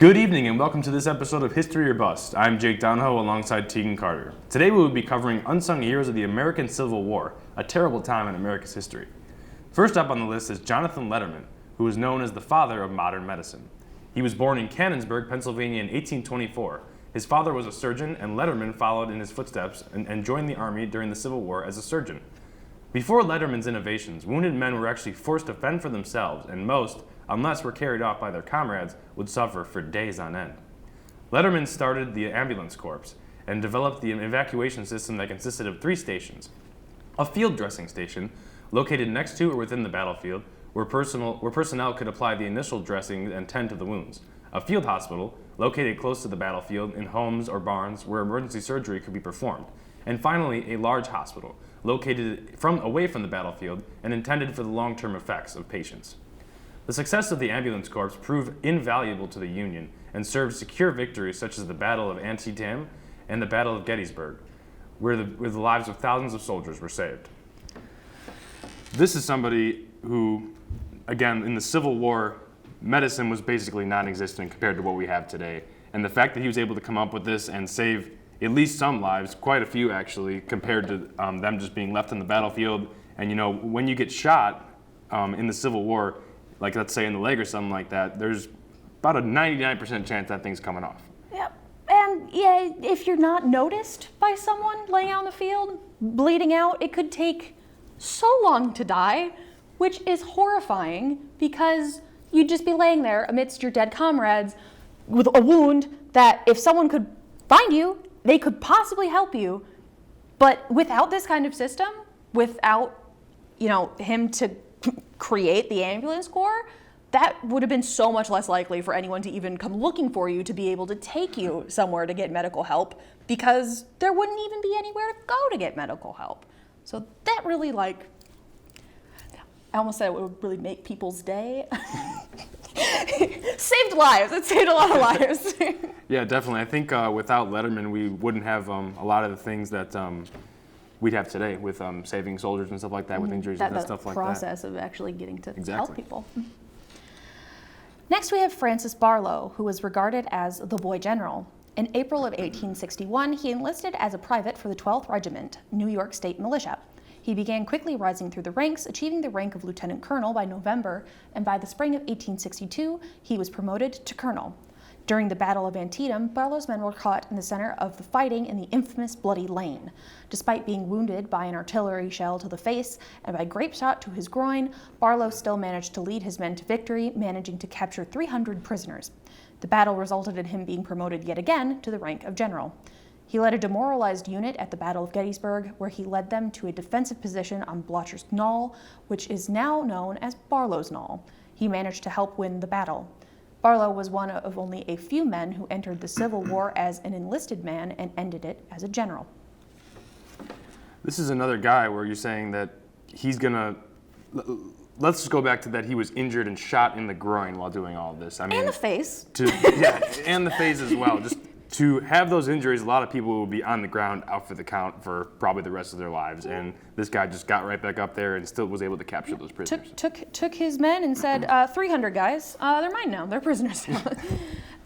Good evening and welcome to this episode of History or Bust. I'm Jake Donoho alongside Teaghan Carter. Today we will be covering unsung heroes of the American Civil War, a terrible time in America's history. First up on the list is Jonathan Letterman, who is known as the father of modern medicine. He was born in Canonsburg, Pennsylvania in 1824. His father was a surgeon and Letterman followed in his footsteps and joined the army during the Civil War as a surgeon. Before Letterman's innovations, wounded men were actually forced to fend for themselves, and most, unless were carried off by their comrades, would suffer for days on end. Letterman started the ambulance corps and developed the evacuation system that consisted of 3 stations. A field dressing station, located next to or within the battlefield, where personnel could apply the initial dressing and tend to the wounds. A field hospital, located close to the battlefield in homes or barns where emergency surgery could be performed. And finally, a large hospital, located away from the battlefield and intended for the long-term effects of patients. The success of the ambulance corps proved invaluable to the Union and served secure victories such as the Battle of Antietam and the Battle of Gettysburg, where the lives of thousands of soldiers were saved. This is somebody who, again, in the Civil War, medicine was basically non-existent compared to what we have today. And the fact that he was able to come up with this and save at least some lives, quite a few actually, compared to them just being left in the battlefield. And you know, when you get shot in the Civil War, like let's say in the leg or something like that, there's about a 99% chance that thing's coming off. Yep. And yeah, if you're not noticed by someone laying out in the field, bleeding out, it could take so long to die, which is horrifying because you'd just be laying there amidst your dead comrades with a wound that if someone could find you, they could possibly help you. But without this kind of system, without, him to create the ambulance corps, that would have been so much less likely for anyone to even come looking for you to be able to take you somewhere to get medical help, because there wouldn't even be anywhere to go to get medical help. So that really, I almost said it would really make people's day. Saved lives. It saved a lot of lives. Yeah, definitely. I think without Letterman, we wouldn't have a lot of the things that we'd have today with saving soldiers and stuff like that, with injuries and stuff like that. The process of actually getting to help people. Next, we have Francis Barlow, who was regarded as the boy general. In April of 1861, he enlisted as a private for the 12th Regiment, New York State Militia. He began quickly rising through the ranks, achieving the rank of lieutenant colonel by November, and by the spring of 1862, he was promoted to colonel. During the Battle of Antietam, Barlow's men were caught in the center of the fighting in the infamous Bloody Lane. Despite being wounded by an artillery shell to the face and by grape shot to his groin, Barlow still managed to lead his men to victory, managing to capture 300 prisoners. The battle resulted in him being promoted yet again to the rank of general. He led a demoralized unit at the Battle of Gettysburg, where he led them to a defensive position on Blotcher's Knoll, which is now known as Barlow's Knoll. He managed to help win the battle. Barlow was one of only a few men who entered the Civil War as an enlisted man and ended it as a general. This is another guy where you're saying that he's gonna, let's just go back to that he was injured and shot in the groin while doing all of this. I mean, and the face. And the face as well. Just to have those injuries, a lot of people will be on the ground out for the count for probably the rest of their lives. And this guy just got right back up there and still was able to capture those prisoners. Took his men and said, 300 guys, they're mine now, they're prisoners now.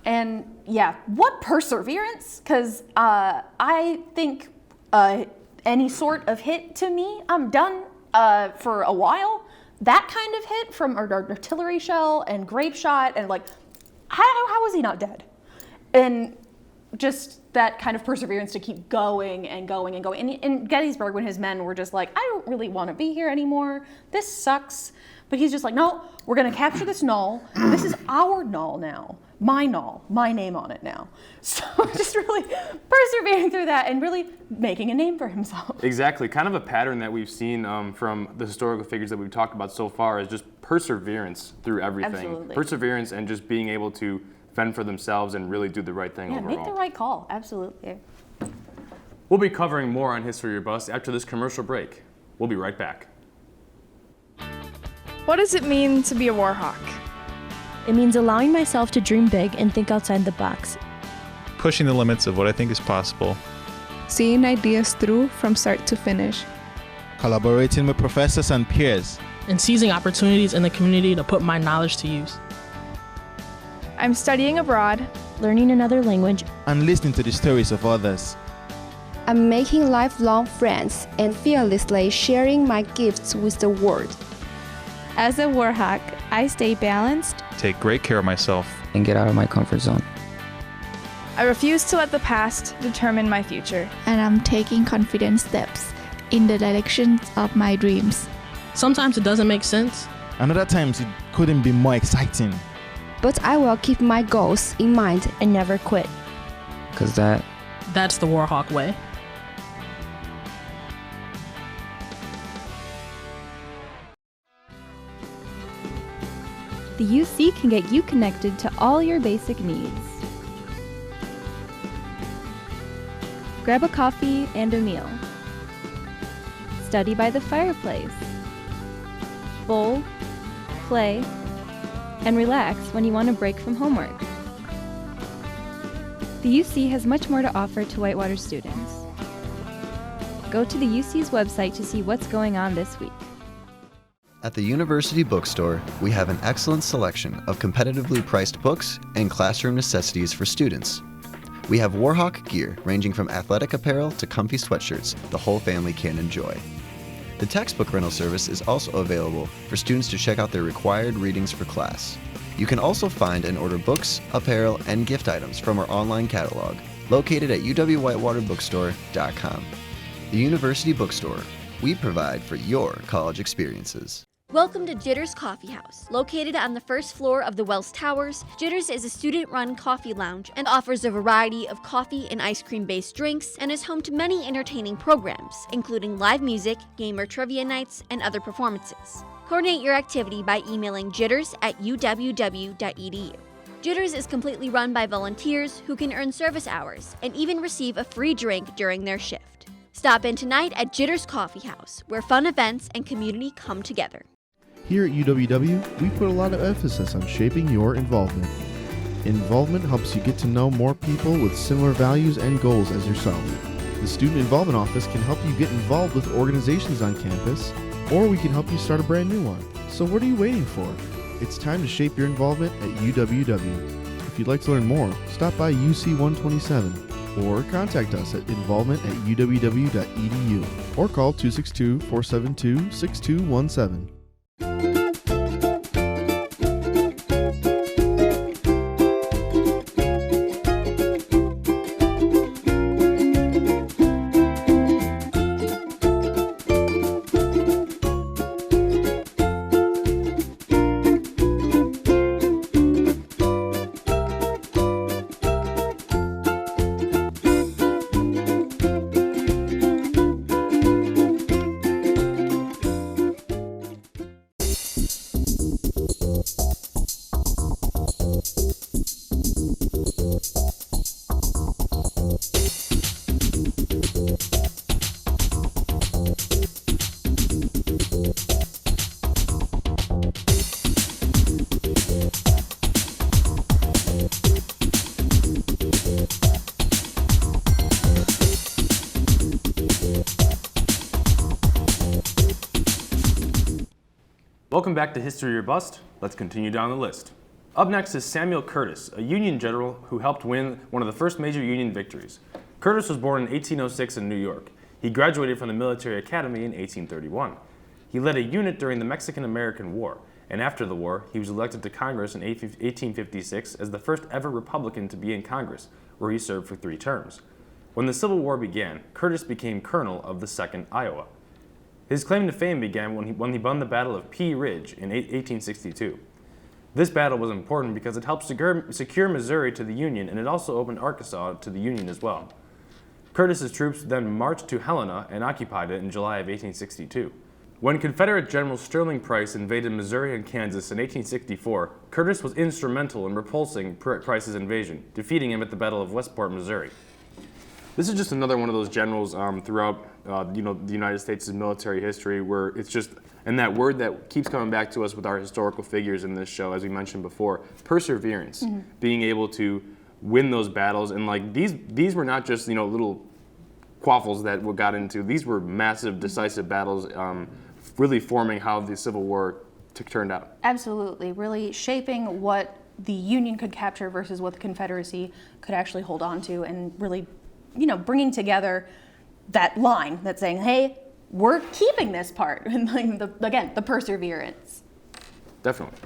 And yeah, what perseverance, because I think any sort of hit to me, I'm done for a while. That kind of hit from an artillery shell and grape shot, and how was he not dead? And just that kind of perseverance to keep going and going and going. And in Gettysburg, when his men were just like, I don't really want to be here anymore. This sucks. But he's just like, no, we're going to capture this knoll. This is our knoll now. My knoll. My name on it now. So just really persevering through that and really making a name for himself. Exactly. Kind of a pattern that we've seen from the historical figures that we've talked about so far is just perseverance through everything. Absolutely. Perseverance and just being able to fend for themselves and really do the right thing overall. Make the right call. Absolutely. We'll be covering more on History or Bust after this commercial break. We'll be right back. What does it mean to be a Warhawk? It means allowing myself to dream big and think outside the box. Pushing the limits of what I think is possible. Seeing ideas through from start to finish. Collaborating with professors and peers. And seizing opportunities in the community to put my knowledge to use. I'm studying abroad. learning another language, and listening to the stories of others. I'm making lifelong friends and fearlessly sharing my gifts with the world. As a Warhawk, I stay balanced. Take great care of myself. And get out of my comfort zone. I refuse to let the past determine my future. And I'm taking confident steps in the direction of my dreams. Sometimes it doesn't make sense. And other times it couldn't be more exciting. But I will keep my goals in mind and never quit. Because that's the Warhawk Way. The UC can get you connected to all your basic needs. Grab a coffee and a meal. Study by the fireplace. Bowl, play, and relax when you want a break from homework. The UC has much more to offer to Whitewater students. Go to the UC's website to see what's going on this week. At the University Bookstore, we have an excellent selection of competitively priced books and classroom necessities for students. We have Warhawk gear ranging from athletic apparel to comfy sweatshirts the whole family can enjoy. The textbook rental service is also available for students to check out their required readings for class. You can also find and order books, apparel, and gift items from our online catalog, located at uwwhitewaterbookstore.com. The University Bookstore. We provide for your college experiences. Welcome to Jitters Coffee House. Located on the first floor of the Wells Towers, Jitters is a student-run coffee lounge and offers a variety of coffee and ice cream-based drinks and is home to many entertaining programs, including live music, gamer trivia nights, and other performances. Coordinate your activity by emailing jitters@uww.edu. Jitters is completely run by volunteers who can earn service hours and even receive a free drink during their shift. Stop in tonight at Jitters Coffee House, where fun events and community come together. Here at UWW, we put a lot of emphasis on shaping your involvement. Involvement helps you get to know more people with similar values and goals as yourself. The Student Involvement Office can help you get involved with organizations on campus, or we can help you start a brand new one. So what are you waiting for? It's time to shape your involvement at UWW. If you'd like to learn more, stop by UC 127 or contact us at involvement@uww.edu or call 262-472-6217. Welcome back to History or Bust. Let's continue down the list. Up next is Samuel Curtis, a Union general who helped win one of the first major Union victories. Curtis was born in 1806 in New York. He graduated from the military academy in 1831. He led a unit during the Mexican-American War, and after the war, he was elected to Congress in 1856 as the first ever Republican to be in Congress, where he served for 3 terms. When the Civil War began, Curtis became colonel of the 2nd Iowa. His claim to fame began when he won the Battle of Pea Ridge in 1862. This battle was important because it helped secure Missouri to the Union, and it also opened Arkansas to the Union as well. Curtis's troops then marched to Helena and occupied it in July of 1862. When Confederate General Sterling Price invaded Missouri and Kansas in 1864, Curtis was instrumental in repulsing Price's invasion, defeating him at the Battle of Westport, Missouri. This is just another one of those generals throughout the United States' military history where it's just, and that word that keeps coming back to us with our historical figures in this show, as we mentioned before, perseverance, being able to win those battles. And like these were not just, little quaffles that we got into. These were massive, decisive battles, really forming how the Civil War turned out. Absolutely, really shaping what the Union could capture versus what the Confederacy could actually hold on to, and really, bringing together that line that's saying, hey, we're keeping this part, and again, the perseverance. Definitely.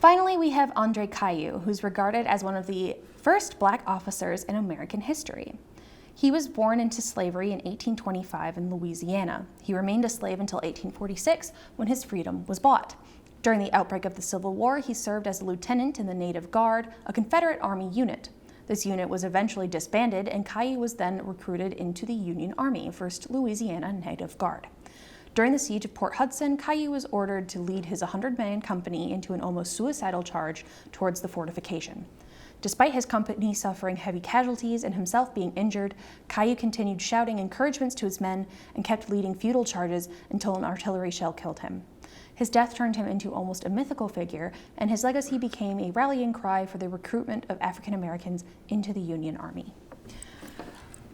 Finally, we have Andre Caillou, who's regarded as one of the first black officers in American history. He was born into slavery in 1825 in Louisiana. He remained a slave until 1846, when his freedom was bought. During the outbreak of the Civil War, he served as a lieutenant in the Native Guard, a Confederate Army unit. This unit was eventually disbanded, and Caillou was then recruited into the Union Army, 1st Louisiana Native Guard. During the siege of Port Hudson, Caillou was ordered to lead his 100-man company into an almost suicidal charge towards the fortification. Despite his company suffering heavy casualties and himself being injured, Caillou continued shouting encouragements to his men and kept leading futile charges until an artillery shell killed him. His death turned him into almost a mythical figure, and his legacy became a rallying cry for the recruitment of African Americans into the Union Army.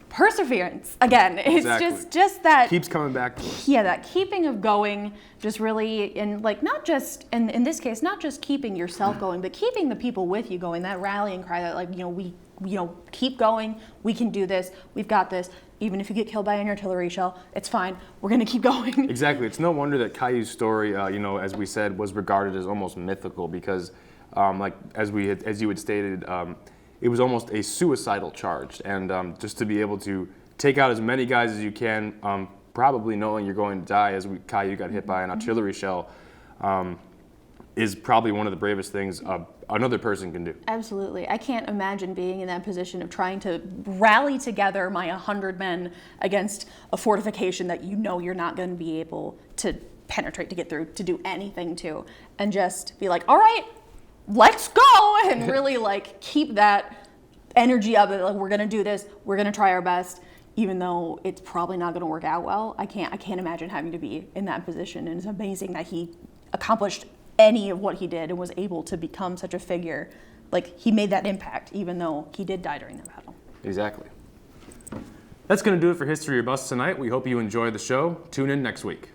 Perseverance, again, it's Exactly. just that Keeps coming back to us. Yeah, that keeping of going, just really, and not just, in this case, not just keeping yourself going, but keeping the people with you going, that rallying cry that we keep going, we can do this, we've got this, even if you get killed by an artillery shell, it's fine, we're gonna keep going. Exactly. It's no wonder that Caillou's story, as we said, was regarded as almost mythical because, as you had stated, it was almost a suicidal charge, and just to be able to take out as many guys as you can, probably knowing you're going to die, as Caillou got hit by an artillery shell, is probably one of the bravest things another person can do. Absolutely. I can't imagine being in that position of trying to rally together my 100 men against a fortification that you're not going to be able to penetrate, to get through, to do anything to, and just be like, all right, let's go, and really keep that energy up. We're gonna do this. We're gonna try our best, even though it's probably not gonna work out well. I can't imagine having to be in that position. And it's amazing that he accomplished any of what he did and was able to become such a figure. He made that impact, even though he did die during the battle. Exactly. That's gonna do it for History or Bust tonight. We hope you enjoyed the show. Tune in next week.